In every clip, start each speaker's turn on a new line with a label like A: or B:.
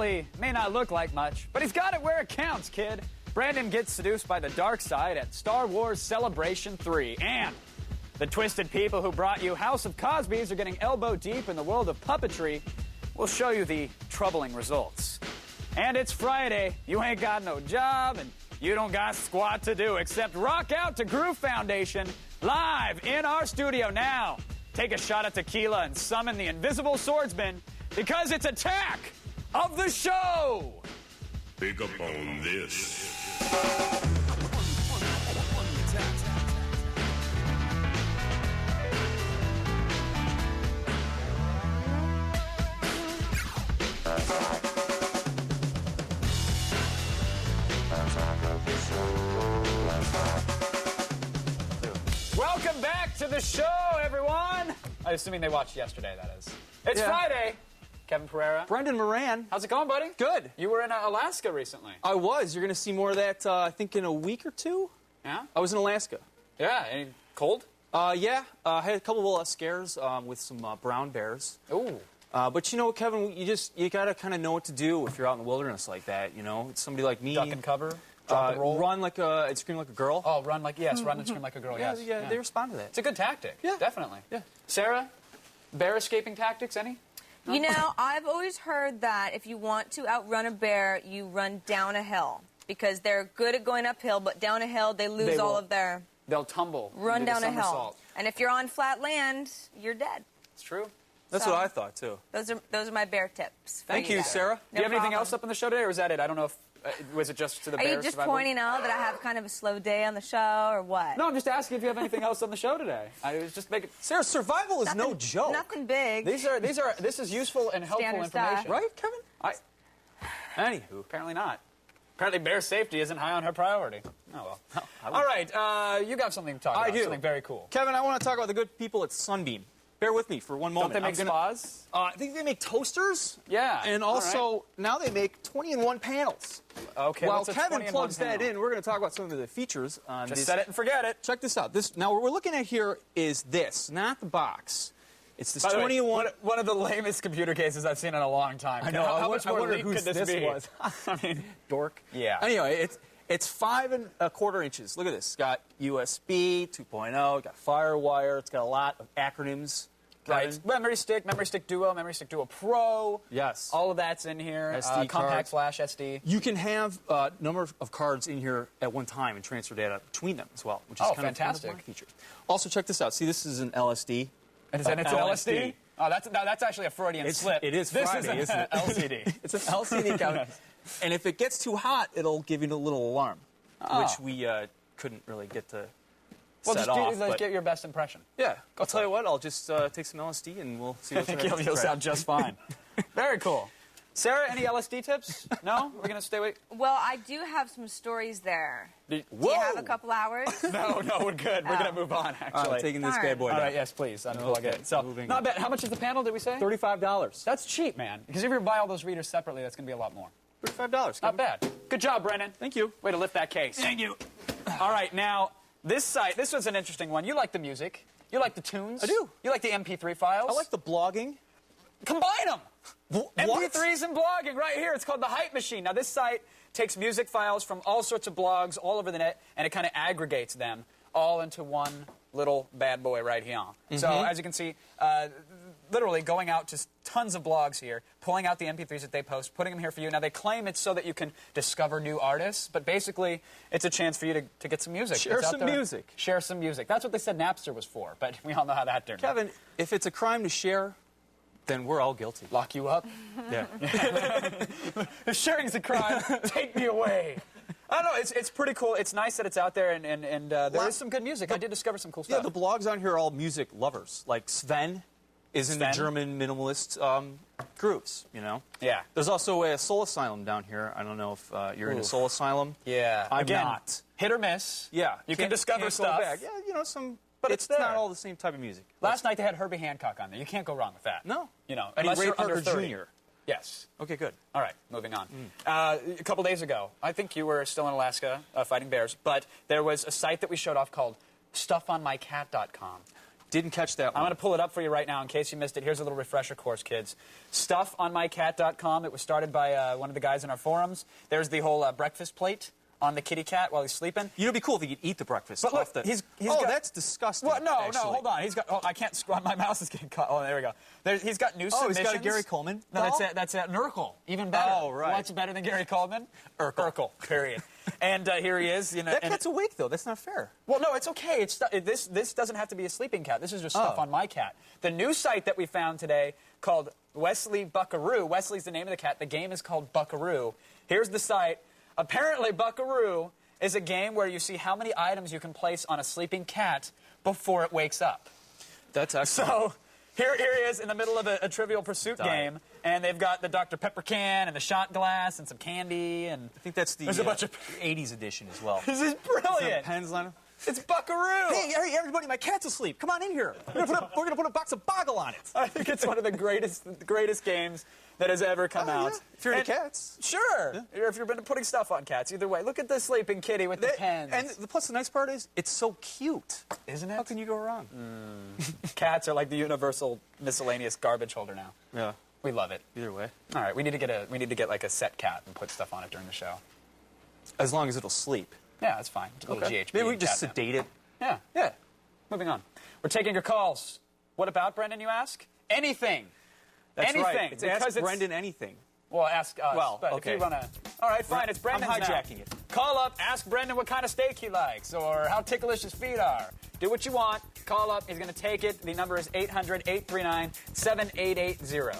A: Well, he may not look like much, but he's got it where it counts, kid. Brandon gets seduced by the dark side at Star Wars Celebration 3. And the twisted people who brought you House of Cosby's are getting elbow deep in the world of puppetry. We'll show you the troubling results. And it's Friday. You ain't got no job, and you don't got squat to do except rock out to Groove Foundation live in our studio now. Take a shot at tequila and summon the invisible swordsman because it's Attack of the Show.
B: Pick up on this.
A: Welcome back to the show, everyone. I'm assuming they watched yesterday, that is. It's Friday. Kevin Pereira.
C: Brendan Moran.
A: How's it going, buddy?
C: Good.
A: You were in Alaska recently.
C: I was. You're going to see more of that, I think, in a week or two.
A: Yeah?
C: I was in Alaska.
A: Yeah. Any cold?
C: Yeah. I had a couple of scares with some brown bears.
A: Ooh.
C: But you know, Kevin, you got to kind of know what to do if you're out in the wilderness like that, you know? It's somebody like me.
A: Duck and cover? Drop and roll?
C: Run like and scream like a girl.
A: Oh, run like, yes, run and scream like a girl, yes.
C: Yeah, they respond to that.
A: It's a good tactic.
C: Yeah.
A: Definitely.
C: Yeah.
A: Sarah, bear escaping tactics, any?
D: You know, I've always heard that if you want to outrun a bear, you run down a hill. Because they're good at going uphill, but down a hill, they lose all of their...
A: They'll tumble.
D: Run down a hill.
A: Somersault.
D: And if you're on flat land, you're dead.
A: It's true.
C: That's what I thought, too.
D: Those are my bear tips.
C: Thank you, Sarah.
A: Do you have anything else up on the show today, or is that it? I don't know if... was it just to the
D: Are
A: bear
D: you just
A: survival?
D: pointing out that I have kind of a slow day on the show, or what?
A: No, I'm just asking if you have anything else on the show today. I was just making...
C: Sarah, survival is no joke.
D: Nothing big.
A: This is useful and helpful
D: Standard
A: information.
D: stuff.
C: Right, Kevin?
A: Anywho, apparently not. Apparently bear safety isn't high on her priority. Oh, well. All right, you got something to talk about.
C: I do.
A: Something very cool.
C: Kevin, I want to talk about the good people at Sunbeam. Bear with me for one moment.
A: Don't they make spas?
C: I think they make toasters.
A: Yeah.
C: And also, now they make 20-in-1 panels.
A: Okay,
C: While
A: what's a
C: Kevin
A: 20-in-1
C: plugs that
A: panel?
C: in, we're going to talk about some of the features on
A: Just
C: these.
A: set it and forget it.
C: Check this out. Now, what we're looking at here is this, not the box. It's this
A: By the way,
C: 20-in-1.
A: one of the lamest computer cases I've seen in a long time.
C: I know.
A: How much more
C: wonder
A: leak
C: whose
A: could this be?
C: was.
A: I mean,
C: Dork.
A: Yeah.
C: Anyway, it's 5 1/4 inches. Look at this. It's got USB 2.0. Got FireWire. It's got a lot of acronyms.
A: right. Memory stick Duo, Memory Stick Duo Pro.
C: Yes.
A: All of that's in here.
C: SD
A: compact
C: cards.
A: flash SD.
C: You can have a number of cards in here at one time and transfer data between them as well, which is kind
A: fantastic.
C: of one feature. Also, check this out. See, this is an LSD.
A: And it's an LSD? Oh, that's actually a Freudian slip.
C: It is
A: this
C: Friday,
A: is an
C: isn't it?
A: LCD.
C: It's an LCD count. And if it gets too hot, it'll give you a little alarm, which we couldn't really get to
A: Well,
C: set
A: just
C: off.
A: let's get your best impression.
C: Yeah, I'll tell you what. I'll just take some LSD and we'll see
A: I
C: what's
A: think
C: right.
A: you'll sound just fine. Very cool. Sarah, any LSD tips? No? We're going to stay away?
D: Well, I do have some stories there.
A: Whoa!
D: Do you have a couple hours?
A: No, we're good. We're going to move on, actually.
C: All right, taking this
D: Darn.
C: bad boy
A: All
C: down.
A: right, yes, please. Unplug it. So,
C: moving
A: not
C: on.
A: bad. How much is the panel, did we say?
C: $35.
A: That's cheap, man. Because if you buy all those readers separately, that's going to be a lot more.
C: $35.
A: Not bad. Good job, Brennan.
C: Thank you.
A: Way to lift that case.
C: Thank you.
A: All right, now, this was an interesting one. You like the music. You like the tunes.
C: I do.
A: You like the MP3 files.
C: I like the blogging.
A: Combine them.
C: What?
A: MP3s and blogging right here. It's called the Hype Machine. Now, this site takes music files from all sorts of blogs all over the net, and it kind of aggregates them all into one little bad boy right here. So, as you can see, literally going out to tons of blogs here, pulling out the MP3s that they post, putting them here for you. Now, they claim it's so that you can discover new artists, but basically, it's a chance for you to get some music.
C: Share
A: It's out
C: some
A: there.
C: music.
A: Share some music. That's what they said Napster was for, but we all know how that turned out.
C: Kevin, if it's a crime to share, then we're all guilty.
A: Lock you up?
C: Yeah.
A: If sharing's a crime, take me away. I don't know. It's pretty cool. It's nice that it's out there, and there is some good music. I did discover some cool
C: Yeah,
A: stuff.
C: the blogs on here are all music lovers. Like Sven is in the
A: Sven?
C: German minimalist grooves, you know?
A: Yeah.
C: There's also a Soul Asylum down here. I don't know if you're into Soul Asylum.
A: Yeah.
C: I'm
A: Again,
C: not.
A: hit or miss.
C: Yeah.
A: You can discover
C: can't go
A: stuff.
C: back. Yeah, you know, some...
A: But
C: it's
A: it's there.
C: not all the same type of music.
A: Last night they had Herbie Hancock on there. You can't go wrong with that.
C: No.
A: You know,
C: Any
A: unless
C: Ray
A: you're
C: Parker
A: under 30.
C: Jr.
A: Yes.
C: Okay, good.
A: All right, moving on. A couple days ago, I think you were still in Alaska fighting bears, but there was a site that we showed off called stuffonmycat.com.
C: Didn't catch that one.
A: I'm going to pull it up for you right now in case you missed it. Here's a little refresher course, kids. StuffOnMyCat.com. It was started by one of the guys in our forums. There's the whole breakfast plate on the kitty cat while he's sleeping.
C: You know, it'd be cool if he could eat the breakfast.
A: But look,
C: off the...
A: he's
C: oh,
A: got...
C: that's disgusting.
A: Well, no,
C: actually.
A: hold on. He's got. Oh, I can't scroll. My mouse is getting caught. Oh, there we go. He's got new submissions.
C: He's got a Gary Coleman.
A: No, that's it. Nurgle. Even better.
C: Oh, right.
A: What's better than Gary Coleman? Urkel. Period. And here he is. You know,
C: that cat's awake though. That's not fair.
A: Well, no, it's okay. This doesn't have to be a sleeping cat. This is just stuff on my cat. The new site that we found today called Wesley Buckaroo. Wesley's the name of the cat. The game is called Buckaroo. Here's the site. Apparently, Buckaroo is a game where you see how many items you can place on a sleeping cat before it wakes up.
C: That's excellent.
A: So here he is in the middle of a Trivial Pursuit game, and they've got the Dr. Pepper can and the shot glass and some candy, and
C: I think that's the
A: there's a bunch of
C: 80s edition as well.
A: This is brilliant.
C: Pens on it.
A: It's Buckaroo.
C: Hey, everybody, my cat's asleep. Come on in here. We're gonna put a box of Boggle on it.
A: I think it's one of the greatest games that has ever come out.
C: Yeah. If you're into cats.
A: Sure. Yeah. If you've been putting stuff on cats, either way. Look at the sleeping kitty with the pens.
C: And plus, the nice part is, it's so cute.
A: Isn't it?
C: How can you go wrong?
A: Cats are like the universal miscellaneous garbage holder now.
C: Yeah.
A: We love it.
C: Either way.
A: All right, we need to get like a set cat and put stuff on it during the show.
C: As long as it'll sleep.
A: Yeah, that's fine. A little GHB.
C: Maybe we just sedate it.
A: Yeah. Moving on. We're taking your calls. What about, Brendan, you ask? Anything.
C: That's
A: anything.
C: right. It's ask Brendan anything.
A: Well, ask us.
C: Well,
A: but
C: okay.
A: if you want to... All right, fine. It's Brendan's
C: I'm hijacking
A: now.
C: it.
A: Call up, ask Brendan what kind of steak he likes or how ticklish his feet are. Do what you want. Call up. He's going to take it. The number is 800-839-7880.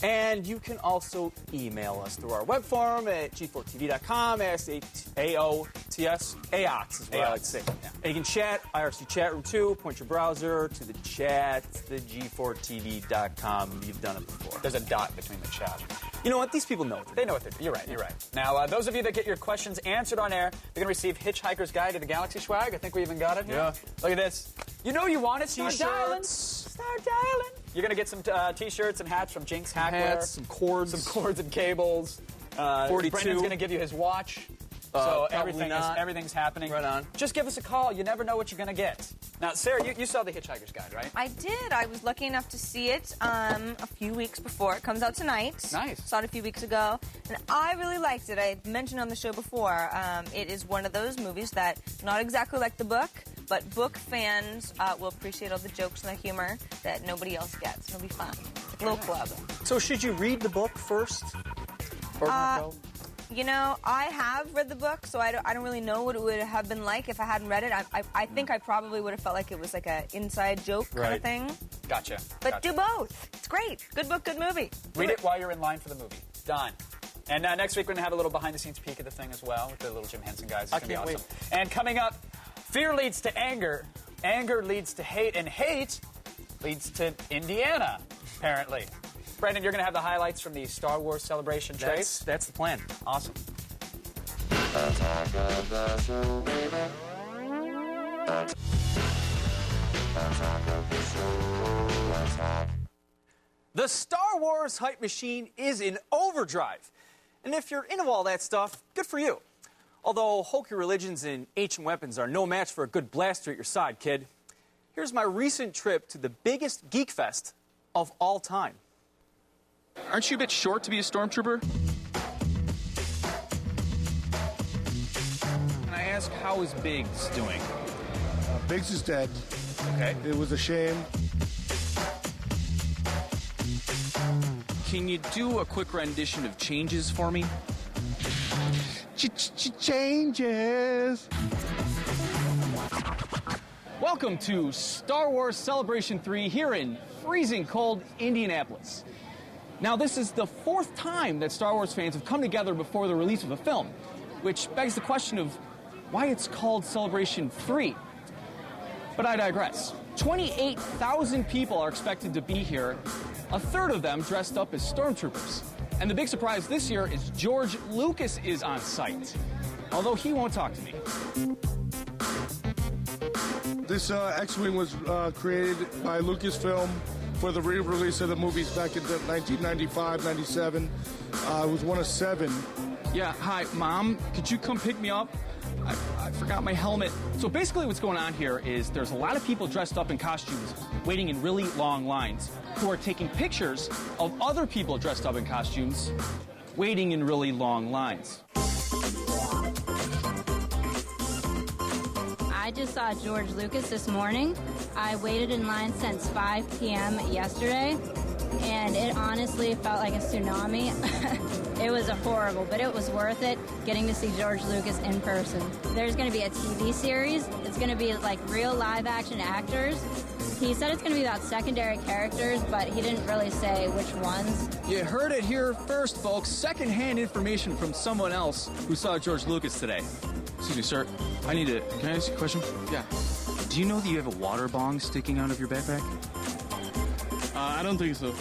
C: And you can also email us through our web forum at g4tv.com, AOTS, AOTS is what I like to say.
A: Yeah.
C: And you can chat, IRC chat room 2, point your browser to the chat, the g4tv.com. You've done it before.
A: There's a dot between the chat.
C: You know what? These people know.
A: They know what they're doing. You're right. Now, those of you that get your questions answered on air, you're going to receive Hitchhiker's Guide to the Galaxy swag. I think we even got it here.
C: Yeah.
A: Look at this. You know you want it. Start dialing.
C: T-shirts.
A: Start dialing. You're going to get some T-shirts and hats from Jinx Hackwear.
C: Hats, some cords.
A: Some cords and cables.
C: 42.
A: Brendan's going to give you his watch. So
C: Probably
A: everything's happening.
C: Right on.
A: Just give us a call. You never know what you're going to get. Now, Sarah, you saw the Hitchhiker's Guide, right?
D: I did. I was lucky enough to see it a few weeks before it comes out tonight.
A: Nice.
D: Saw it a few weeks ago, and I really liked it. I mentioned on the show before, it is one of those movies that not exactly like the book, but book fans will appreciate all the jokes and the humor that nobody else gets. It'll be fun. Like a little club.
C: So should you read the book first? Or no?
D: You know, I have read the book, so I don't really know what it would have been like if I hadn't read it. I think I probably would have felt like it was like an inside joke kind of thing.
A: Gotcha.
D: But do both. It's great. Good book, good movie.
A: Read it while you're in line for the movie. Done. And next week we're going to have a little behind-the-scenes peek of the thing as well with the little Jim Henson guys. It's going to be awesome.
C: Wait.
A: And coming up, fear leads to anger. Anger leads to hate. And hate leads to Indiana, apparently. Brendan, you're going to have the highlights from the Star Wars Celebration trace.
C: That's the plan.
A: Awesome.
C: The Star Wars hype machine is in overdrive. And if you're into all that stuff, good for you. Although hokey religions and ancient weapons are no match for a good blaster at your side, kid. Here's my recent trip to the biggest geek fest of all time.
E: Aren't you a bit short to be a stormtrooper? Can I ask, how is Biggs doing?
F: Biggs is dead.
E: Okay.
F: It was a shame.
E: Can you do a quick rendition of Changes for me?
F: Changes.
G: Welcome to Star Wars Celebration 3 here in freezing cold Indianapolis. Now, this is the fourth time that Star Wars fans have come together before the release of a film, which begs the question of why it's called Celebration 3. But I digress. 28,000 people are expected to be here, a third of them dressed up as stormtroopers. And the big surprise this year is George Lucas is on site, although he won't talk to me.
F: This X-Wing was created by Lucasfilm for the re-release of the movies back in 1995, 97. It was one of 7.
G: Yeah, hi, Mom, could you come pick me up? I forgot my helmet. So basically what's going on here is there's a lot of people dressed up in costumes waiting in really long lines who are taking pictures of other people dressed up in costumes waiting in really long lines.
H: I just saw George Lucas this morning. I waited in line since 5 p.m. yesterday, and it honestly felt like a tsunami. It was horrible, but it was worth it getting to see George Lucas in person. There's going to be a TV series. It's going to be like real live-action actors. He said it's going to be about secondary characters, but he didn't really say which ones.
G: You heard it here first, folks. Second-hand information from someone else who saw George Lucas today. Excuse me, sir. Can I ask you a question? Yeah. Do you know that you have a water bong sticking out of your backpack?
F: I don't think so.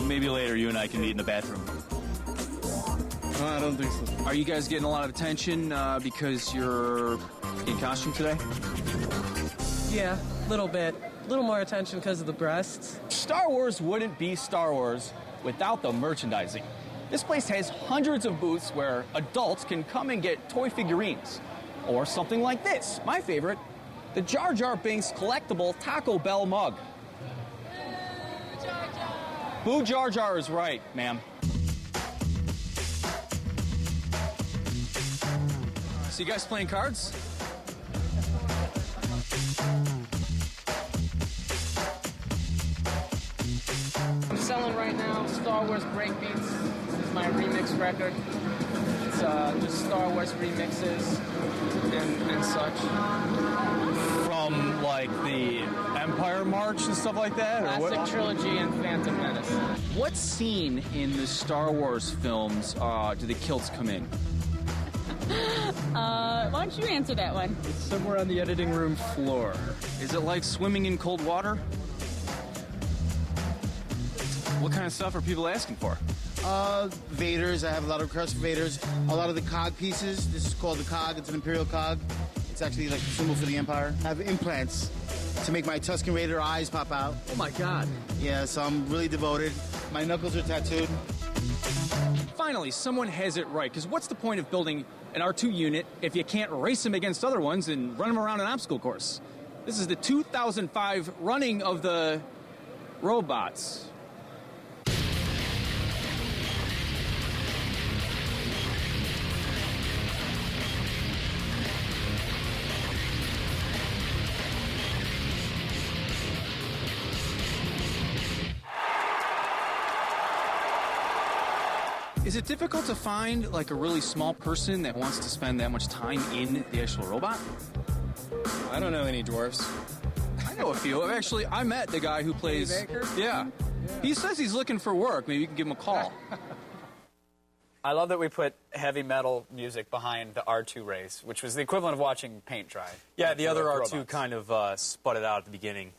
G: Maybe later you and I can meet in the bathroom.
F: No, I don't think so.
G: Are you guys getting a lot of attention because you're in costume today?
I: Yeah, a little bit. A little more attention because of the breasts.
G: Star Wars wouldn't be Star Wars without the merchandising. This place has hundreds of booths where adults can come and get toy figurines. Or something like this, my favorite, the Jar Jar Binks collectible Taco Bell mug. Boo Jar Jar is right, ma'am. So you guys playing cards?
I: I'm selling right now Star Wars Breakbeats. This is my remix record. It's just Star Wars remixes and such.
G: From, like, the Empire March and stuff like that? Or
I: Classic Trilogy and Phantom Menace.
G: What scene in the Star Wars films do the kilts come in?
J: Why don't you answer that one?
G: It's somewhere on the editing room floor. Is it like swimming in cold water? What kind of stuff are people asking for?
K: Vaders. I have a lot of requests for Vaders. A lot of the cog pieces. This is called the cog. It's an Imperial cog. It's actually like a symbol for the Empire. I have implants to make my Tusken Raider eyes pop out.
G: Oh my God.
K: Yeah, so I'm really devoted. My knuckles are tattooed.
G: Finally, someone has it right, because what's the point of building an R2 unit if you can't race them against other ones and run them around an obstacle course? This is the 2005 running of the robots. Is it difficult to find, like, a really small person that wants to spend that much time in the actual robot?
L: I don't know any dwarfs.
G: I know a few. Actually, I met the guy who plays...
L: Baker?
G: Yeah. He says he's looking for work. Maybe you can give him a call.
A: I love that we put heavy metal music behind the R2 race, which was the equivalent of watching paint dry.
C: Yeah, the other R2
A: robots.
C: kind of sputted out at the beginning.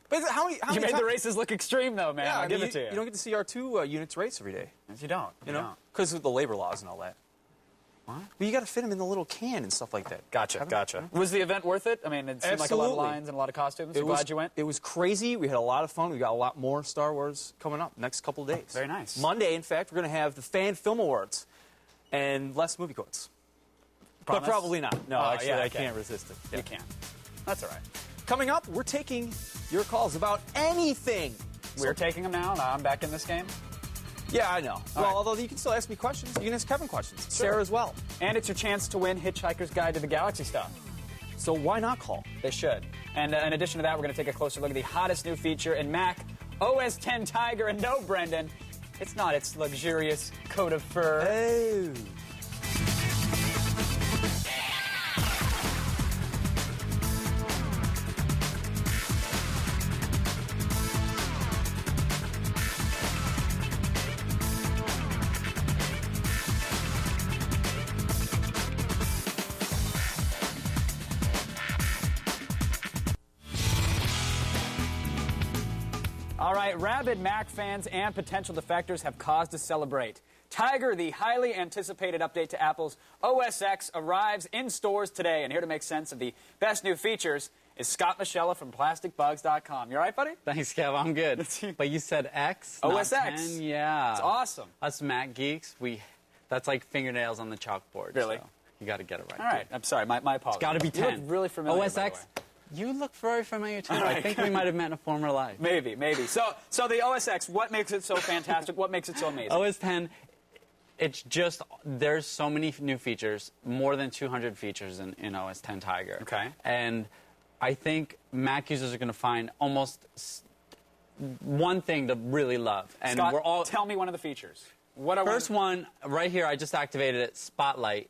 C: But how many
A: You made the races look extreme, though, man.
C: Yeah,
A: I'll give it to you.
C: You don't get to see R2 units race every day.
A: You don't.
C: You know? Because of the labor laws and all that. What? Well, you got to fit them in the little can and stuff like that.
A: Gotcha. Was the event worth it? I mean, it seemed like a lot of lines and a lot of costumes. I'm glad you went.
C: It was crazy. We had a lot of fun. We got a lot more Star Wars coming up next couple of days.
A: Very nice.
C: Monday, in fact, we're going to have the Fan Film Awards and less movie quotes.
A: Promise?
C: But probably not. No, actually,
A: yeah,
C: I can't resist it. Yeah.
A: You can't. That's all right.
C: Coming up, we're taking your calls about anything.
A: We're taking them now. Now I'm back in this game.
C: Yeah, I know. Although you can still ask me questions. You can ask Kevin questions.
A: Sure.
C: Sarah as well.
A: And it's your chance to win Hitchhiker's Guide to the Galaxy stuff.
C: So why not call?
A: They should. And in addition to that, we're going to take a closer look at the hottest new feature in Mac OS X Tiger. And no, Brendan, it's not its luxurious coat of fur.
C: Oh.
A: All right, rabid Mac fans and potential defectors have cause to celebrate. Tiger, the highly anticipated update to Apple's OS X, arrives in stores today. And here to make sense of the best new features is Scott Michella from PlasticBugs.com. You all right, buddy?
L: Thanks, Kev. I'm good. But you said X,
A: OS
L: not
A: X.
L: 10? Yeah.
A: It's awesome.
L: Us Mac geeks, that's like fingernails on the chalkboard.
A: Really?
L: So. You got to get it right.
A: All right. I'm sorry. My apologies.
L: It's got to be 10.
A: You look really familiar,
L: OS
A: by the
L: X.
A: way.
L: You look very familiar too.
A: Right.
L: I think we might have met in a former life.
A: Maybe. So the OS X, what makes it so fantastic? What makes it so amazing?
L: OS 10, it's just, there's so many new features, more than 200 features in OS 10 Tiger.
A: Okay.
L: And I think Mac users are going to find almost one thing to really love. And
A: Scott,
L: we're all,
A: tell me one of the features.
L: First one, right here, I just activated it, Spotlight.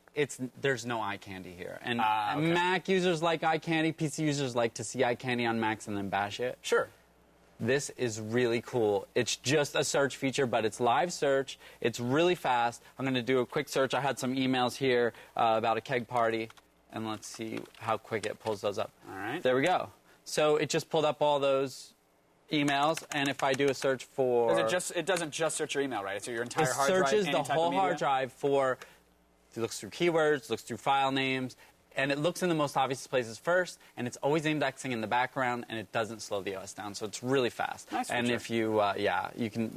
L: There's no eye candy here. And
A: okay.
L: Mac users like eye candy, PC users like to see eye candy on Macs and then bash it.
A: Sure.
L: This is really cool. It's just a search feature, but it's live search. It's really fast. I'm going to do a quick search. I had some emails here about a keg party, and let's see how quick it pulls those up.
A: All right.
L: There we go. So it just pulled up all those emails, and if I do a search for...
A: It doesn't just search your email, right? It's your entire
L: it
A: hard drive,
L: searches
A: any
L: the
A: type
L: whole
A: of media?
L: hard drive for... It looks through keywords, looks through file names, and it looks in the most obvious places first, and it's always indexing in the background, and it doesn't slow the OS down, so it's really fast.
A: Nice
L: and
A: feature.
L: if you,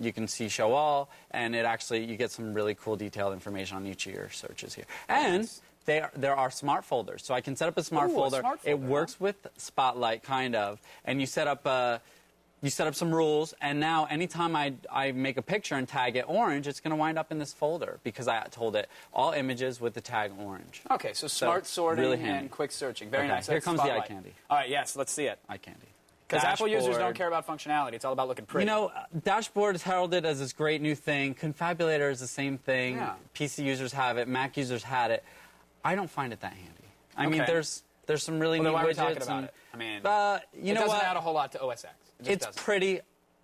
L: you can see show all, and it actually, you get some really cool detailed information on each of your searches here. And
A: nice.
L: there are smart folders, so I can set up a smart
A: Ooh,
L: folder.
A: a smart
L: It
A: folder,
L: works with Spotlight, kind of, and you set up some rules, and now anytime I make a picture and tag it orange, it's going to wind up in this folder because I told it all images with the tag orange.
A: Okay, so smart sorting
L: really handy.
A: and quick searching. Very
L: Okay,
A: nice.
L: here
A: That's
L: comes the eye
A: Spotlight.
L: candy.
A: All right, yes, let's see it.
L: Eye candy.
A: Because Apple users don't
L: Dashboard.
A: care about functionality. It's all about looking pretty.
L: You know, Dashboard is heralded as this great new thing. Confabulator is the same thing.
A: Yeah.
L: PC users have it. Mac users had it. I don't find it that handy. I mean,
A: Okay.
L: there's some really
A: Well, then
L: neat
A: why are we
L: widgets.
A: talking about
L: and,
A: it? I mean,
L: you
A: it
L: know
A: doesn't
L: what?
A: add a whole lot to OS X. It just
L: It's
A: doesn't.
L: pretty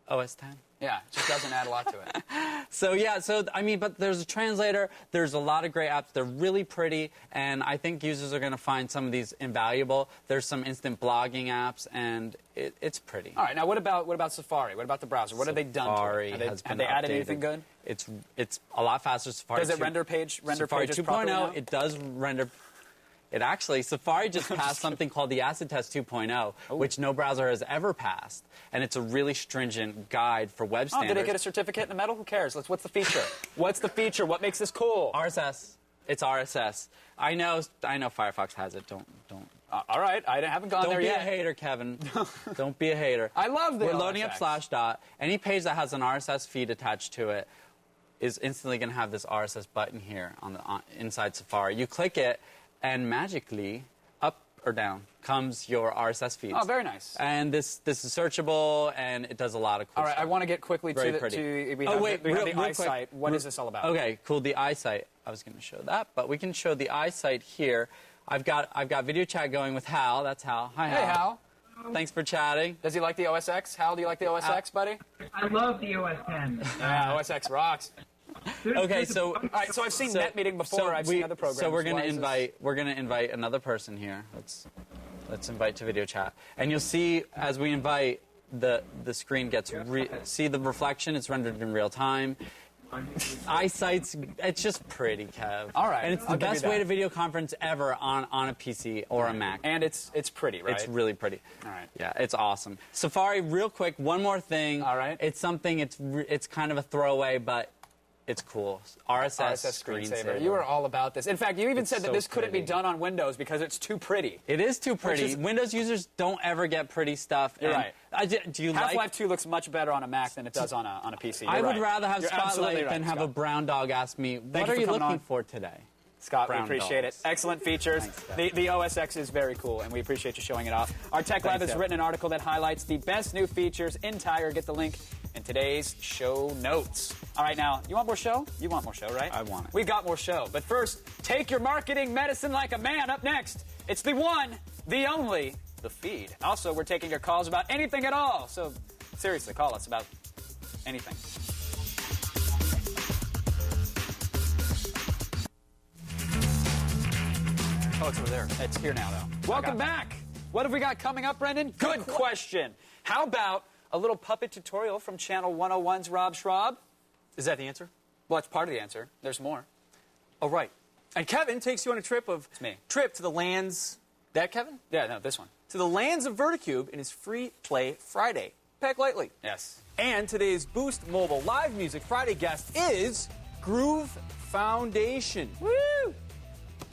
L: OS 10.
A: Yeah, it just doesn't add a lot to it.
L: So, yeah, I mean, but there's a translator. There's a lot of great apps. They're really pretty, and I think users are going to find some of these invaluable. There's some instant blogging apps, and it's pretty.
A: All right, now what about Safari? What about the browser? What have they done to
L: Safari
A: it?
L: has
A: Have
L: been
A: they added
L: updated.
A: anything good?
L: It's a lot faster. Safari
A: Does it
L: 2
A: render
L: Safari
A: pages
L: 2.0,
A: properly now?
L: it does render. It actually, Safari just passed something called the Acid Test 2.0, which no browser has ever passed. And it's a really stringent guide for web
A: Oh,
L: standards.
A: did it get a certificate in the metal? Who cares? What's the feature? What's the feature? What makes this cool?
L: RSS. It's RSS. I know Firefox has it. Don't.
A: All right, I haven't gone
L: Don't
A: there
L: be
A: yet.
L: a hater, Kevin. Don't be a hater.
A: I love the
L: We're loading up
A: RSS.
L: Slashdot. Any page that has an RSS feed attached to it is instantly going to have this RSS button here inside Safari. You click it, and magically, up or down, comes your RSS feeds.
A: Oh, very nice.
L: And this is searchable, and it does a lot of cool
A: All right,
L: stuff.
A: I want to get quickly
L: Very
A: to
L: pretty.
A: we
L: Oh,
A: have,
L: wait,
A: we have
L: real
A: the
L: quick.
A: iSight. What is this all about?
L: Okay, cool. The iSight. I was going to show that, but we can show the iSight here. I've got video chat going with Hal. That's Hal. Hi, Hal.
A: Hey, Hal.
L: Thanks for chatting.
A: Does he like the OS X? Hal, do you like the OS X, buddy?
J: I love the OS 10.
A: Yeah, OS X rocks.
L: Okay, so
A: All right, so I've seen NetMeeting before. I've seen other programs.
L: So we're
A: Why is this-
L: we're gonna invite another person here. Let's invite to video chat, and you'll see as we invite the screen gets see the reflection. It's rendered in real time. iSight's it's just pretty, Kev.
A: All right,
L: and it's the
A: I'll give you
L: best way
A: that.
L: to video conference ever on a PC or a Mac.
A: And it's pretty, right?
L: It's really pretty.
A: All right.
L: Yeah, it's awesome. Safari, real quick, one more thing.
A: All right.
L: It's something. It's kind of a throwaway, but it's cool. RSS screensaver.
A: You are all about this. In fact, you even
L: It's
A: said that
L: so
A: this couldn't be
L: pretty.
A: done on Windows because it's too pretty.
L: It is too pretty.
A: is-
L: Windows users don't ever get pretty stuff.
A: You're
L: and
A: right.
L: Do you
A: Half-Life
L: like?
A: 2 looks much better on a Mac than it does on a PC.
L: I
A: You're
L: would
A: right.
L: rather have
A: You're absolutely
L: Spotlight
A: right,
L: than have a
A: Scott.
L: brown dog ask me,
A: you
L: what
A: for
L: are you
A: coming
L: looking
A: on.
L: for today?
A: Scott, we
L: Brown
A: appreciate
L: dogs.
A: it. Excellent features.
L: Thanks,
A: The OS X is very cool, and we appreciate you showing it off. Our Tech Lab has
L: Kev.
A: written an article that highlights the best new features in Tiger. Get the link in today's show notes. All right, now, you want more show? You want more show, right?
L: I want it.
A: We got more show. But first, take your marketing medicine like a man. Up next, it's the one, the only, the feed. Also, we're taking your calls about anything at all. So, seriously, call us about anything. Oh, it's over there. It's here now, though. Welcome back. What have we got coming up, Brendan? Good question. How about a little puppet tutorial from Channel 101's Rob Schraub?
C: Is that the answer?
A: Well, that's part of the answer. There's more.
C: Oh, right. And Kevin takes you on a trip
A: me.
C: to the lands. That Kevin?
A: Yeah, no, this one.
C: To the lands of Verticube in his free play Friday. Pack lightly.
A: Yes.
C: And today's Boost Mobile Live Music Friday guest is Groove Foundation.
A: Woo!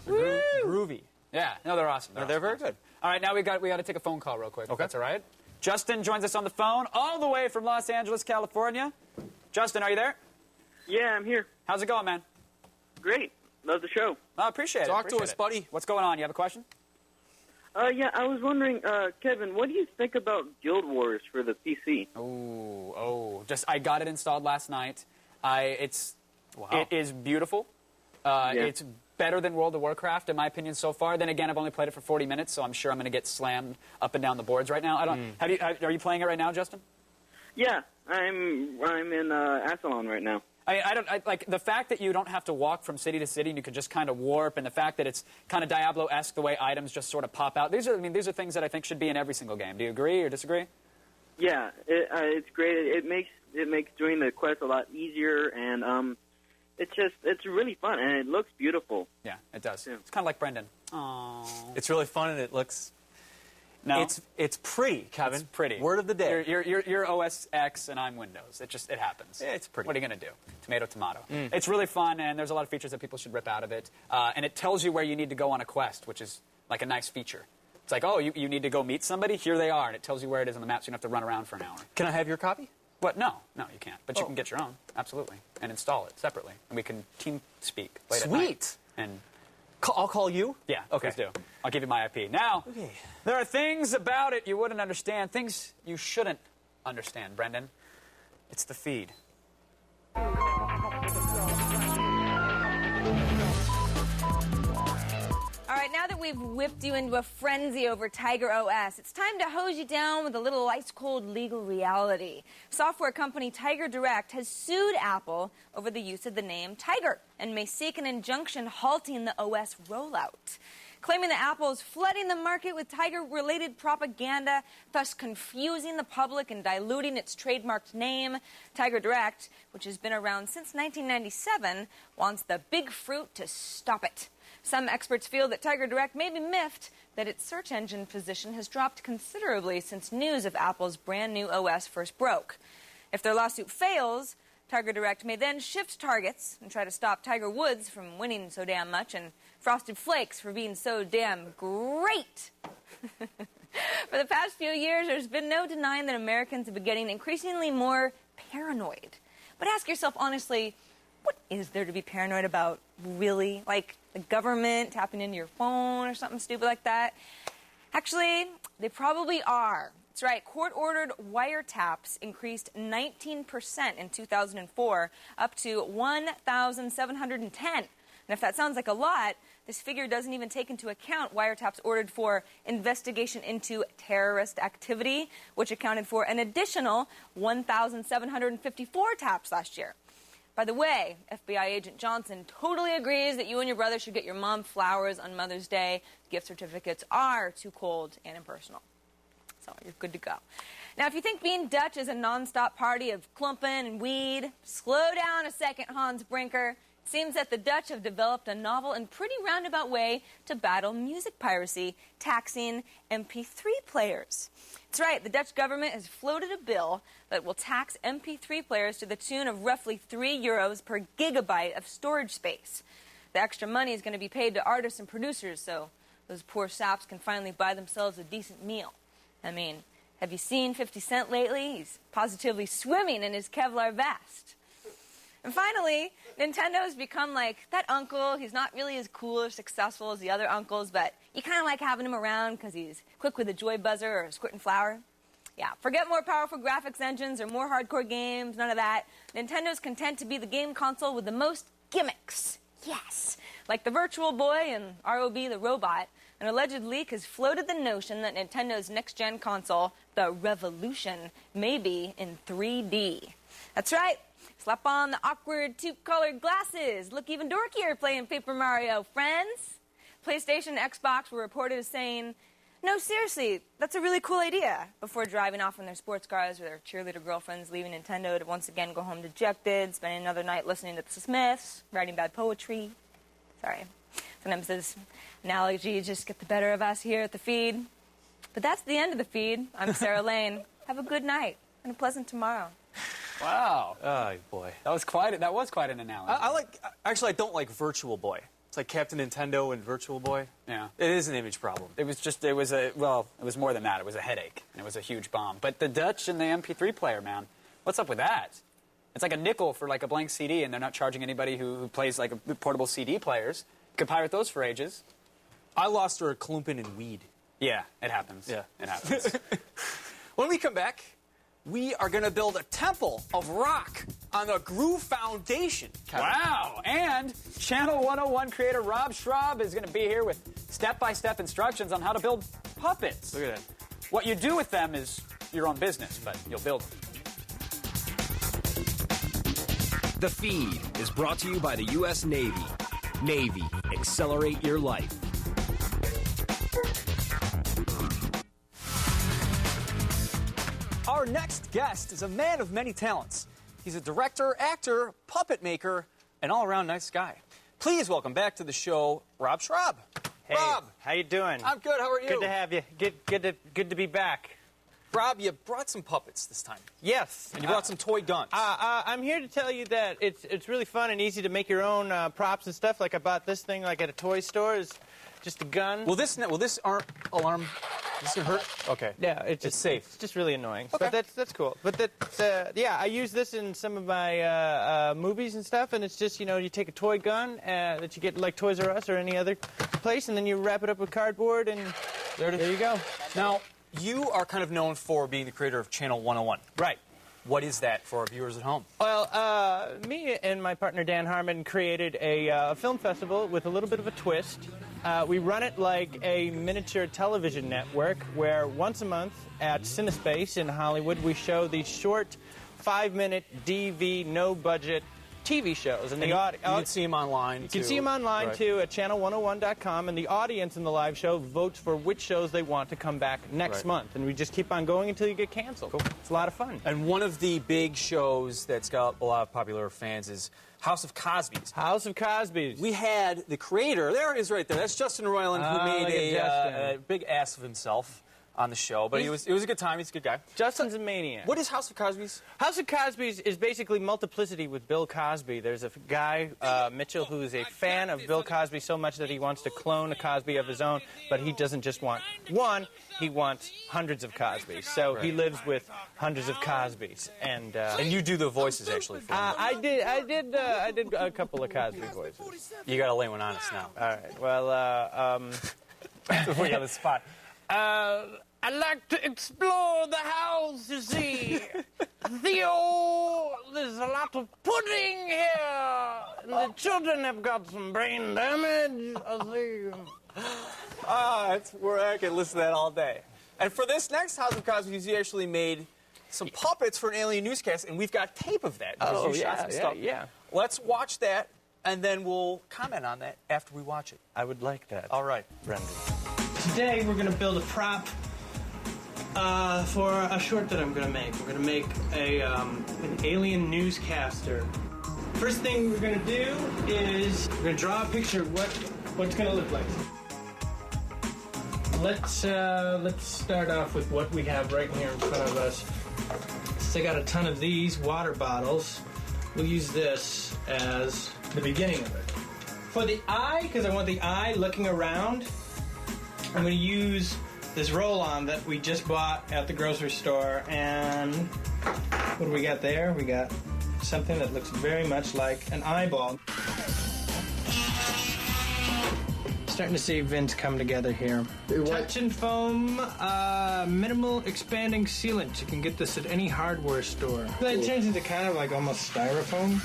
C: Groovy.
A: Yeah, no, they're awesome.
C: They're very good.
A: All right, now we got to take a phone call real quick. Okay. If that's all right. Justin joins us on the phone all the way from Los Angeles, California. Justin, are you there?
M: Yeah, I'm here.
A: How's it going, man?
M: Great. Love the show.
A: I appreciate it.
C: Talk to us, buddy.
A: What's going on? You have a question?
M: Yeah, I was wondering, Kevin, what do you think about Guild Wars for the PC?
A: I got it installed last night. It is beautiful. It's better than World of Warcraft, in my opinion, so far. Then again, I've only played it for 40 minutes, so I'm sure I'm going to get slammed up and down the boards right now. I don't. Are you playing it right now, Justin?
M: Yeah, I'm in Ascalon right now.
A: I like the fact that you don't have to walk from city to city and you can just kind of warp, and the fact that it's kind of Diablo-esque the way items just sort of pop out. These are things that I think should be in every single game. Do you agree or disagree?
M: Yeah, it's great. It makes doing the quest a lot easier, and it's really fun, and it looks beautiful.
A: Yeah, it does. Yeah. It's kind of like Brendan.
C: Aww. It's really fun, and it looks.
A: No,
C: it's pretty, Kevin.
A: It's pretty.
C: Word of the day.
A: You're OS X and I'm Windows. It happens.
C: Yeah, it's pretty.
A: What are you gonna do? Tomato, tomato. It's really fun, and there's a lot of features that people should rip out of it. And it tells you where you need to go on a quest, which is like a nice feature. It's like, oh, you need to go meet somebody. Here they are, and it tells you where it is on the map, so you don't have to run around for an hour.
C: Can I have your copy?
A: What? No, you can't. But you can get your own, absolutely, and install it separately, and we can team speak late at night. And
C: I'll call you?
A: Yeah, okay. Please do. I'll give you my IP. Now, there are things about it you wouldn't understand, things you shouldn't understand, Brendan. It's the feed.
D: All right, now that we've whipped you into a frenzy over Tiger OS, it's time to hose you down with a little ice-cold legal reality. Software company Tiger Direct has sued Apple over the use of the name Tiger and may seek an injunction halting the OS rollout, claiming that Apple is flooding the market with Tiger-related propaganda, thus confusing the public and diluting its trademarked name. Tiger Direct, which has been around since 1997, wants the big fruit to stop it. Some experts feel that Tiger Direct may be miffed that its search engine position has dropped considerably since news of Apple's brand new OS first broke. If their lawsuit fails, Tiger Direct may then shift targets and try to stop Tiger Woods from winning so damn much and Frosted Flakes for being so damn great. For the past few years, there's been no denying that Americans have been getting increasingly more paranoid. But ask yourself honestly, what is there to be paranoid about, really? Like the government tapping into your phone or something stupid like that? Actually, they probably are. That's right, court-ordered wiretaps increased 19% in 2004, up to 1,710. And if that sounds like a lot, this figure doesn't even take into account wiretaps ordered for investigation into terrorist activity, which accounted for an additional 1,754 taps last year. By the way, FBI agent Johnson totally agrees that you and your brother should get your mom flowers on Mother's Day. Gift certificates are too cold and impersonal. So you're good to go. Now, if you think being Dutch is a nonstop party of clumping and weed, slow down a second, Hans Brinker. It seems that the Dutch have developed a novel and pretty roundabout way to battle music piracy, taxing MP3 players. That's right, the Dutch government has floated a bill that will tax MP3 players to the tune of roughly €3 per gigabyte of storage space. The extra money is going to be paid to artists and producers so those poor saps can finally buy themselves a decent meal. I mean, have you seen 50 Cent lately? He's positively swimming in his Kevlar vest. And finally, Nintendo's become like that uncle. He's not really as cool or successful as the other uncles, but you kind of like having him around because he's quick with a joy buzzer or squirting flour. Yeah, forget more powerful graphics engines or more hardcore games, none of that. Nintendo's content to be the game console with the most gimmicks. Yes, like the Virtual Boy and ROB the Robot. An alleged leak has floated the notion that Nintendo's next-gen console, the Revolution, may be in 3D. That's right. Slap on the awkward two-colored glasses. Look even dorkier playing Paper Mario, friends. PlayStation and Xbox were reported as saying, no, seriously, that's a really cool idea, before driving off in their sports cars with their cheerleader girlfriends, leaving Nintendo to once again go home dejected, spending another night listening to the Smiths, writing bad poetry. Sorry. Sometimes this analogy just get the better of us here at the feed. But that's the end of the feed. I'm Sarah Lane. Have a good night and a pleasant tomorrow.
A: Wow.
C: Oh, boy.
A: That was quite an analogy.
C: Actually, I don't like Virtual Boy. It's like Captain Nintendo and Virtual Boy.
A: Yeah.
C: It is an image problem.
A: It was more than that. It was a headache, and it was a huge bomb. But the Dutch and the MP3 player, man, what's up with that? It's like a nickel for like a blank CD, and they're not charging anybody who plays like portable CD players. You could pirate those for ages.
C: I lost her a klumpin in weed.
A: Yeah, it happens.
C: Yeah.
A: It happens.
C: When we come back, we are going to build a temple of rock on the Groove Foundation. Kevin.
A: Wow! And Channel 101 creator Rob Schraub is going to be here with step-by-step instructions on how to build puppets.
C: Look at that.
A: What you do with them is your own business, but you'll build them.
N: The Feed is brought to you by the U.S. Navy. Navy, accelerate your life.
C: Our next guest is a man of many talents. He's a director, actor, puppet maker, and all-around nice guy. Please welcome back to the show, Rob Schraub.
O: Hey,
C: Rob,
O: how you doing?
C: I'm good. How are you?
O: Good to have you. Good to be back.
C: Rob, you brought some puppets this time.
O: Yes.
C: And you brought some toy guns.
O: I'm here to tell you that it's really fun and easy to make your own props and stuff. Like I bought this thing like at a toy store. It's just a gun.
C: Will this alarm? This gonna hurt? Okay.
O: Yeah, it's
C: safe.
O: It's just really annoying.
C: Okay.
O: But that's cool. But yeah, I use this in some of my movies and stuff. And it's just, you take a toy gun that you get like Toys R Us or any other place, and then you wrap it up with cardboard, and there you go.
C: Now, you are kind of known for being the creator of Channel 101.
O: Right.
C: What is that for our viewers at home?
O: Well, me and my partner Dan Harmon created a film festival with a little bit of a twist. We run it like a miniature television network where once a month at CineSpace in Hollywood we show these short 5-minute DV, no-budget TV shows. And you
C: can see them online,
O: You can see them online, too, at channel101.com. And the audience in the live show votes for which shows they want to come back next month. And we just keep on going until you get canceled. Cool. It's a lot of fun.
C: And one of the big shows that's got a lot of popular fans is House of Cosby's.
O: House of Cosby's.
C: We had the creator. There he is right there. That's Justin Roiland, who made a big ass of himself on the show, but it was a good time. He's a good guy.
O: Justin's a maniac.
C: What is House of Cosby's?
O: House of Cosby's is basically multiplicity with Bill Cosby. There's a guy, Mitchell, who's a fan of Bill Cosby so much that he wants to clone a Cosby of his own, but he doesn't just want one, he wants hundreds of Cosbys. So he lives with hundreds of Cosbys. And
C: you do the voices, actually, for him.
O: I did a couple of Cosby voices.
C: You got to lay one on us now.
O: All right. Well,
C: before you have the spot.
O: I like to explore the house, you see. Theo, there's a lot of pudding here. And the children have got some brain damage, I see.
C: I can listen to that all day. And for this next House of Cosby's, he actually made some puppets for an alien newscast, and we've got tape of that.
O: Oh,
C: you shot some stuff.
O: yeah.
C: Let's watch that, and then we'll comment on that after we watch it.
O: I would like that.
C: All right.
O: Brendan. Today, we're going to build a prop for a short that I'm going to make. We're going to make an alien newscaster. First thing we're going to do is we're going to draw a picture of what it's going to look like. Let's start off with what we have right here in front of us. So I got a ton of these water bottles. We'll use this as the beginning of it. For the eye, because I want the eye looking around, I'm going to use this roll-on that we just bought at the grocery store. And what do we got there? We got something that looks very much like an eyeball. Starting to see Vince come together here. Touch and foam, minimal expanding sealant. You can get this at any hardware store. That turns into kind of like almost styrofoam.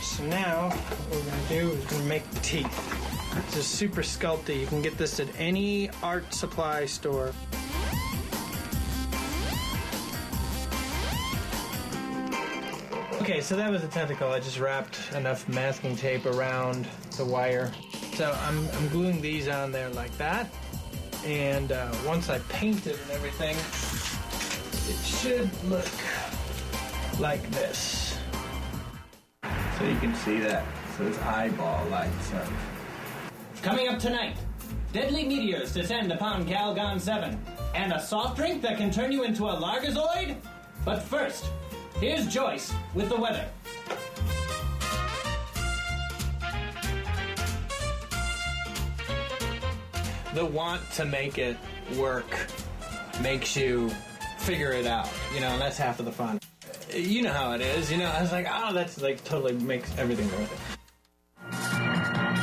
O: So now, what we're going to do is we're going to make the teeth. This is super sculpty. You can get this at any art supply store. Okay, so that was the tentacle. I just wrapped enough masking tape around the wire. So I'm gluing these on there like that. And once I paint it and everything, it should look like this.
P: So you can see that. So this eyeball lights up.
Q: Coming up tonight, deadly meteors descend upon Calgon 7, and a soft drink that can turn you into a Largazoid? But first, here's Joyce with the weather.
O: the want to make it work makes you figure it out. You know, that's half of the fun. You know how it is. You know, I was like, oh, that's like totally makes everything worth it.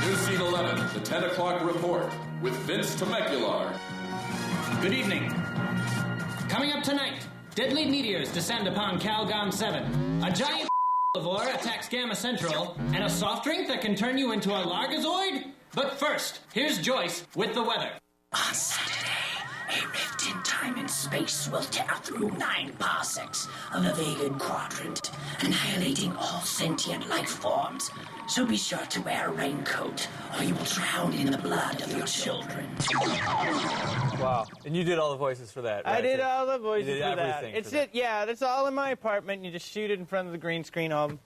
R: News Scene 11, the 10 o'clock report with Vince Temecula.
Q: Good evening. Coming up tonight, deadly meteors descend upon Calgon 7. A giant carnivore attacks Gamma Central, and a soft drink that can turn you into a Largazoid? But first, here's Joyce with the weather.
S: On Saturday, a rift in time and space will tear through 9 parsecs of the Vegan quadrant, annihilating all sentient life forms. So be sure to wear a raincoat, or you will drown in the blood of your children.
C: Wow. And you did all the voices for that, right?
T: I did all the voices
C: you did
T: for that.
C: everything
T: It's
C: for that.
T: it, yeah, that's all in my apartment. You just shoot it in front of the green screen all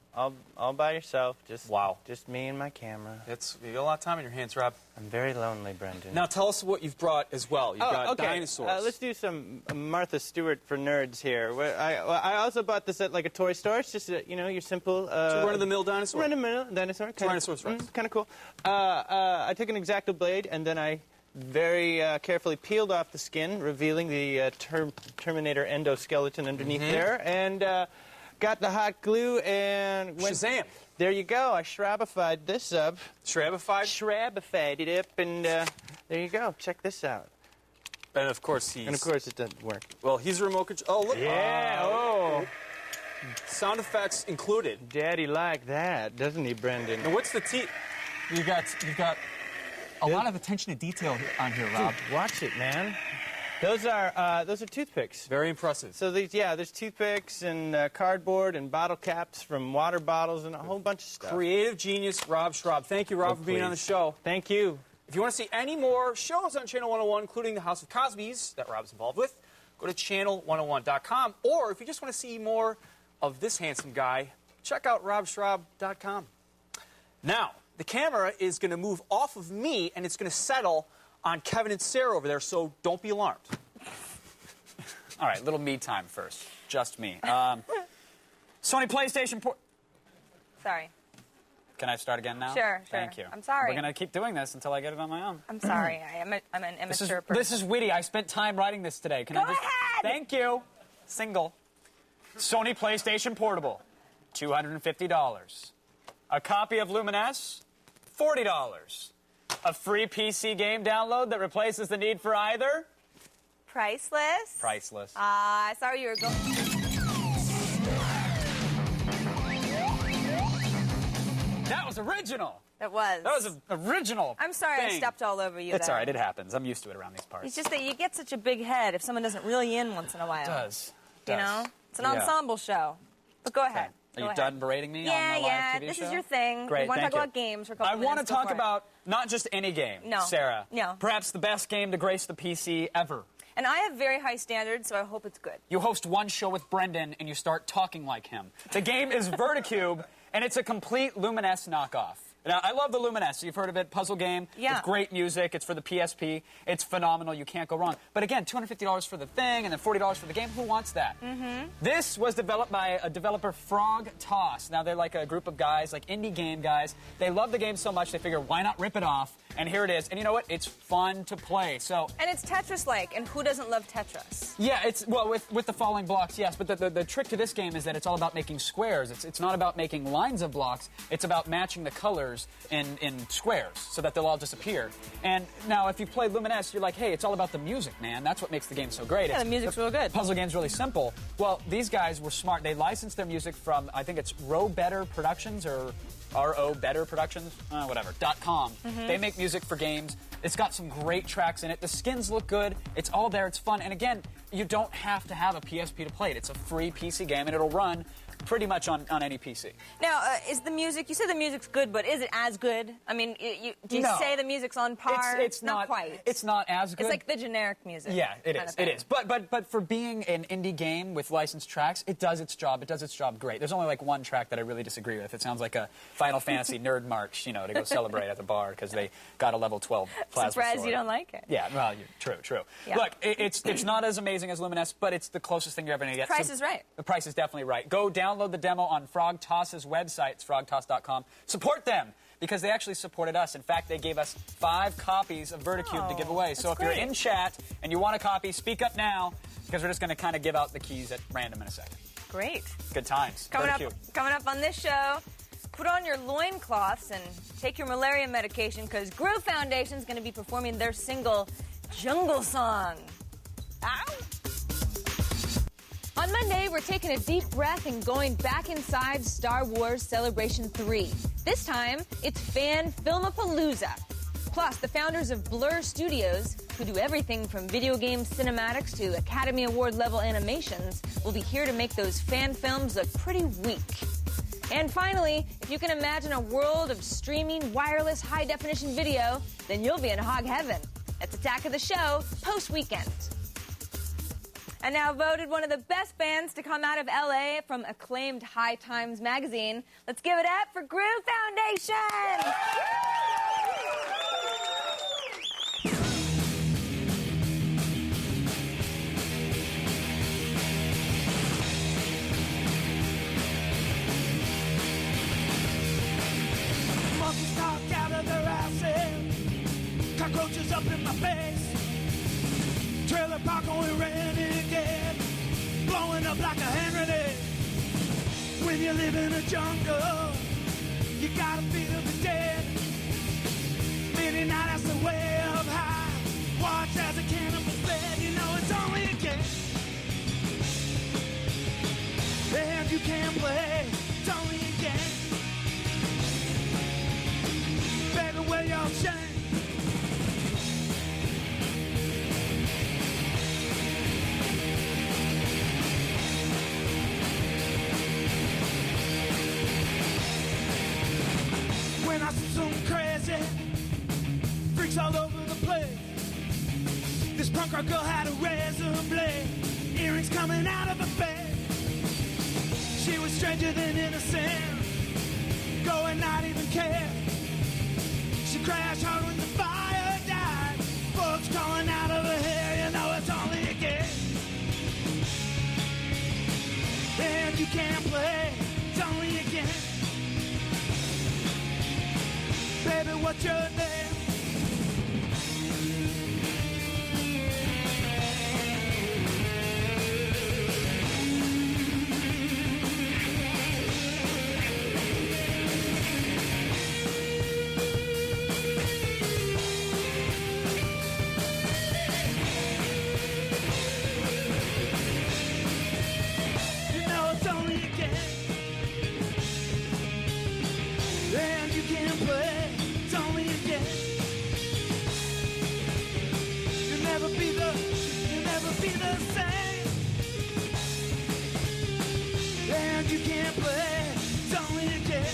T: by yourself. Just me and my camera.
C: You got a lot of time on your hands, Rob.
T: I'm very lonely, Brendan.
C: Now tell us what you've brought as well. You've got
T: okay.
C: dinosaurs.
T: Let's do some Martha Stewart for nerds here. I also bought this at like a toy store. It's just your simple
C: run-of-the-mill dinosaur.
T: Run-of-the-mill dinosaur.
C: Tyrannosaurus Rex.
T: Kind of cool. I took an X-Acto blade and then I very carefully peeled off the skin, revealing the Terminator endoskeleton underneath there, and got the hot glue and went.
C: Shazam!
T: There you go. I shrabified this up.
C: Shrabified?
T: Shrabified it up, and there you go. Check this out.
C: And of course
T: it doesn't work.
C: Well, he's a remote control. Oh, look.
T: Yeah.
C: Sound effects included.
T: Daddy liked that, doesn't he, Brendan?
C: And what's the T?
A: You've got a lot of attention to detail on here, Rob.
T: Dude, watch it, man. Those are toothpicks.
C: Very impressive.
T: So there's toothpicks and cardboard and bottle caps from water bottles and a whole bunch of stuff.
C: Creative genius, Rob Schraub. Thank you, Rob, for being on the show.
T: Thank you.
C: If you want to see any more shows on Channel 101, including the House of Cosby's that Rob's involved with, go to channel101.com. Or if you just want to see more of this handsome guy, check out robschraub.com. Now, the camera is going to move off of me, and it's going to settle on Kevin and Sarah over there, so don't be alarmed.
A: All right, little me time first. Just me. Sony PlayStation
D: Sorry.
A: Can I start again now?
D: Sure.
A: Thank you.
D: I'm sorry.
A: We're going to keep doing this until I get it on my own.
D: I'm sorry. I'm an immature person.
A: This is witty. I spent time writing this today. Can I just...
D: ahead!
A: Thank you. Single. Sony PlayStation Portable, $250. A copy of Lumines, $40. A free PC game download that replaces the need for either?
D: Priceless?
A: Priceless.
D: I saw where you were going.
A: That was original.
D: It was.
A: That was an original
D: I'm sorry
A: thing.
D: I stepped all over you
A: It's
D: there.
A: all right. It happens. I'm used to it around these parts.
D: It's just that you get such a big head if someone doesn't reel you in once in a while.
A: It does.
D: You know? It's an ensemble show. But go ahead.
A: Are you done berating me on the live TV
D: this
A: show?
D: is your thing.
A: Great,
D: We want to
A: thank
D: talk
A: you.
D: about games for a couple
A: I
D: minutes.
A: want to talk about not just any game,
D: No.
A: Sarah.
D: No.
A: Perhaps the best game to grace the PC ever.
D: And I have very high standards, so I hope it's good.
A: You host one show with Brendan, and you start talking like him. The game is Verticube, and it's a complete Lumines knockoff. Now, I love the Lumines. You've heard of it. Puzzle game.
D: Yeah.
A: It's great music. It's for the PSP. It's phenomenal. You can't go wrong. But again, $250 for the thing and then $40 for the game. Who wants that?
D: Mm-hmm.
A: This was developed by a developer, Frog Toss. Now, they're like a group of guys, like indie game guys. They love the game so much, they figure, why not rip it off? And here it is. And you know what? It's fun to play. So.
D: And it's Tetris-like, and who doesn't love Tetris?
A: Yeah, it's, well, with the falling blocks, yes. But the trick to this game is that it's all about making squares. It's not about making lines of blocks. It's about matching the colors in squares so that they'll all disappear. And now, if you've played Lumines, you're like, hey, it's all about the music, man. That's what makes the game so great.
D: Yeah, the music's real good.
A: Puzzle game's really simple. Well, these guys were smart. They licensed their music from, I think it's Row Better Productions or R.O. Better Productions, whatever, .com.
D: Mhm.
A: They make music for games. It's got some great tracks in it. The skins look good. It's all there. It's fun. And again, you don't have to have a PSP to play it. It's a free PC game, and it'll run pretty much on any PC.
D: Now, is the music, you said the music's good, but is it as good? I mean, do you
A: No.
D: say the music's on par?
A: It's
D: not quite.
A: It's not as good.
D: It's like the generic music.
A: Yeah, it
D: kind
A: is.
D: of thing.
A: It is. But for being an indie game with licensed tracks, it does its job. It does its job great. There's only like one track that I really disagree with. It sounds like a Final Fantasy nerd march, you know, to go celebrate at the bar because they got a level 12 plasma
D: Surprised
A: sword.
D: you don't like it.
A: Yeah, well, true.
D: Yeah.
A: Look, it's not as amazing as Lumines, but it's the closest thing you're ever going to get.
D: Price is right.
A: The price is definitely right. Go down download the demo on Frog Toss's website. It's frogtoss.com. Support them, because they actually supported us. In fact, they gave us 5 copies of Verticube to give away. So if you're in chat and you want a copy, speak up now, because we're just going to kind of give out the keys at random in a second.
D: Great.
A: Good times.
D: Coming up on this show, put on your loincloths and take your malaria medication, because Groove Foundation is going to be performing their single, Jungle Song. Ow! On Monday, we're taking a deep breath and going back inside Star Wars Celebration 3. This time, it's Fan Filmapalooza. Plus, the founders of Blur Studios, who do everything from video game cinematics to Academy Award-level animations, will be here to make those fan films look pretty weak. And finally, if you can imagine a world of streaming, wireless, high-definition video, then you'll be in hog heaven. That's Attack of the Show, post-weekend. And now voted one of the best bands to come out of LA from acclaimed High Times magazine. Let's give it up for Groove Foundation!
U: Monkeys talk out of their asses, cockroaches up in my face. Trailer park going renegade, blowing up like a hand grenade. When you live in a jungle, you gotta feel the dead. Midnight, that's the way of high. Watch as a cannibal fed, you know it's only a game. And you can't play, it's only a game. Baby, wear your shame. When I see some crazy freaks all over the place. This punk rock girl had a razor blade, earrings coming out of her face. She was stranger than innocent, going not even care. She crashed hard when the fire died, bugs crawling out of her hair. You know it's only a game, and you can't play, it's only a game. Baby, what's your name? You know it's only a game, and you can't play. It's only a game. You'll never be the same. And you can't play. It's only a game.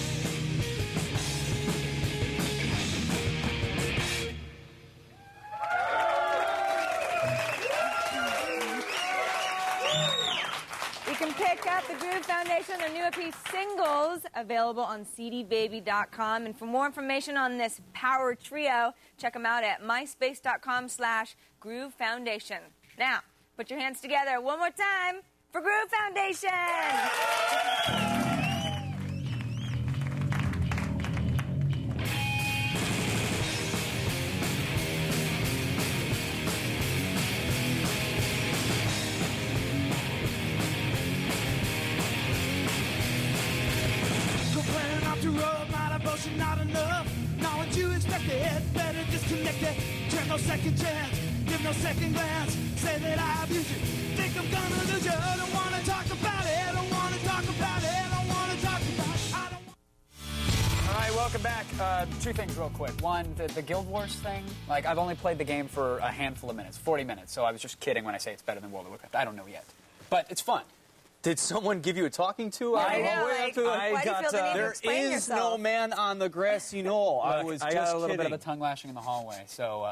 D: You can pick up the Groove Foundation, their new EP Singles, available on cdbaby.com. And for more information on this power trio, check them out at myspace.com/Groove Foundation. Now, put your hands together one more time for Groove Foundation!
U: Complaining off the road, my devotion not enough. Not what you expected, better disconnect it. Turn no second chance, give no second glance. Say that I abuse you, think I'm gonna lose you. I don't wanna talk about it, I don't wanna talk about it, I don't wanna talk about it, I don't.
A: All right, welcome back. 2 things real quick. One, the Guild Wars thing. Like, I've only played the game for a handful of minutes, 40 minutes, so I was just kidding when I say it's better than World of Warcraft. I don't know yet. But it's fun.
V: Did someone give you a talking to?
D: I know, like, why do you feel the need to
V: there
D: explain
V: is
D: yourself?
V: no man on the grassy knoll. I
A: Look,
V: was
A: I
V: just
A: got a little
V: kidding.
A: bit of a tongue lashing in the hallway, so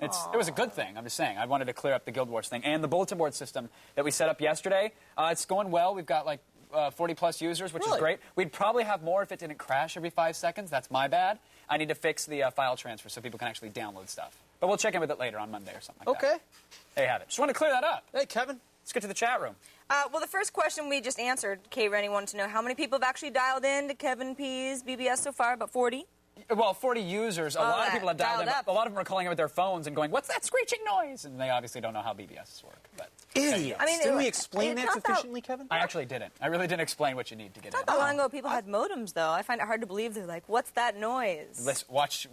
A: it was a good thing. I'm just saying. I wanted to clear up the Guild Wars thing. And the bulletin board system that we set up yesterday, it's going well. We've got like 40-plus users, which is great. We'd probably have more if it didn't crash every 5 seconds. That's my bad. I need to fix the file transfer so people can actually download stuff. But we'll check in with it later on Monday or something like that.
V: Okay.
A: There you have it. Just want to clear that up.
V: Hey, Kevin.
A: Let's get to the chat room.
D: Well, the first question we just answered, Kay Rennie wanted to know how many people have actually dialed in to Kevin P's BBS so far. About 40?
A: Well, 40 users. A lot of people have dialed in.
D: up.
A: A lot of them are calling in with their phones and going, "What's that screeching noise?" And they obviously don't know how BBSs work. But
V: idiots!
D: I mean,
V: Didn't we explain
D: it's
V: that
D: not
V: sufficiently, Kevin?
A: I actually didn't. I really didn't explain what you need to get in.
D: Not that long ago, people had modems, though. I find it hard to believe they're like, "What's that noise?"
A: Let's watch the.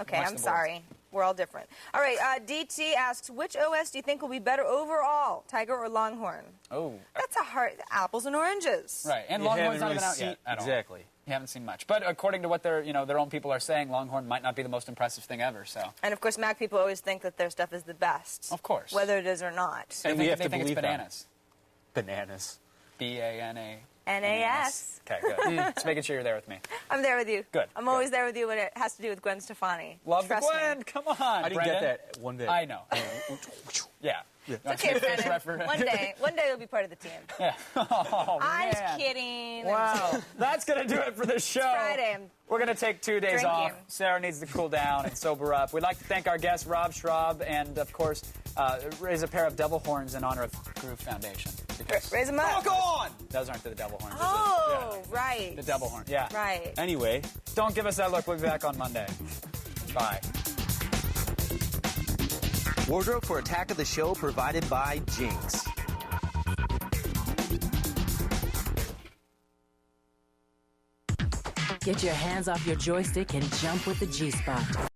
D: Okay,
A: watch
D: I'm
A: the
D: sorry. We're all different. All right, DT asks, which OS do you think will be better overall, Tiger or Longhorn?
A: Oh.
D: That's a hard... Apples and oranges.
A: Right, and Longhorn's not even out yet at all.
V: Exactly.
A: You haven't seen much. But according to what their own people are saying, Longhorn might not be the most impressive thing ever, so.
D: And, of course, Mac people always think that their stuff is the best.
A: Of course.
D: Whether it is or not.
V: And we have to
A: think it's
V: believe
A: bananas.
V: Bananas.
A: B-A-N-A.
D: N-A-S.
A: Okay, good. Just making sure you're there with me.
D: I'm there with you.
A: Good.
D: I'm always there with you when it has to do with Gwen Stefani.
A: Love
D: Trust
A: Gwen.
D: me.
A: Come on,
V: I didn't
A: Brendan.
V: get that one bit.
A: I know. Yeah.
D: It's okay, Brendan. One day you'll be part of the team.
A: Yeah. Oh,
D: I'm
A: man.
D: just kidding.
A: Wow. That's going to do it for the show.
D: Friday.
A: We're going to take 2 days
D: Drinking.
A: off. Sarah needs to cool down and sober up. We'd like to thank our guest, Rob Schraub, and, of course, raise a pair of devil horns in honor of Groove Foundation.
D: Raise them up.
V: Go on!
A: Those aren't the devil horns.
D: Oh, right.
A: The devil horn. Yeah.
D: Right.
V: Anyway.
A: Don't give us that look. We'll be back on Monday. Bye.
B: Wardrobe for Attack of the Show provided by Jinx.
E: Get your hands off your joystick and jump with the G-Spot.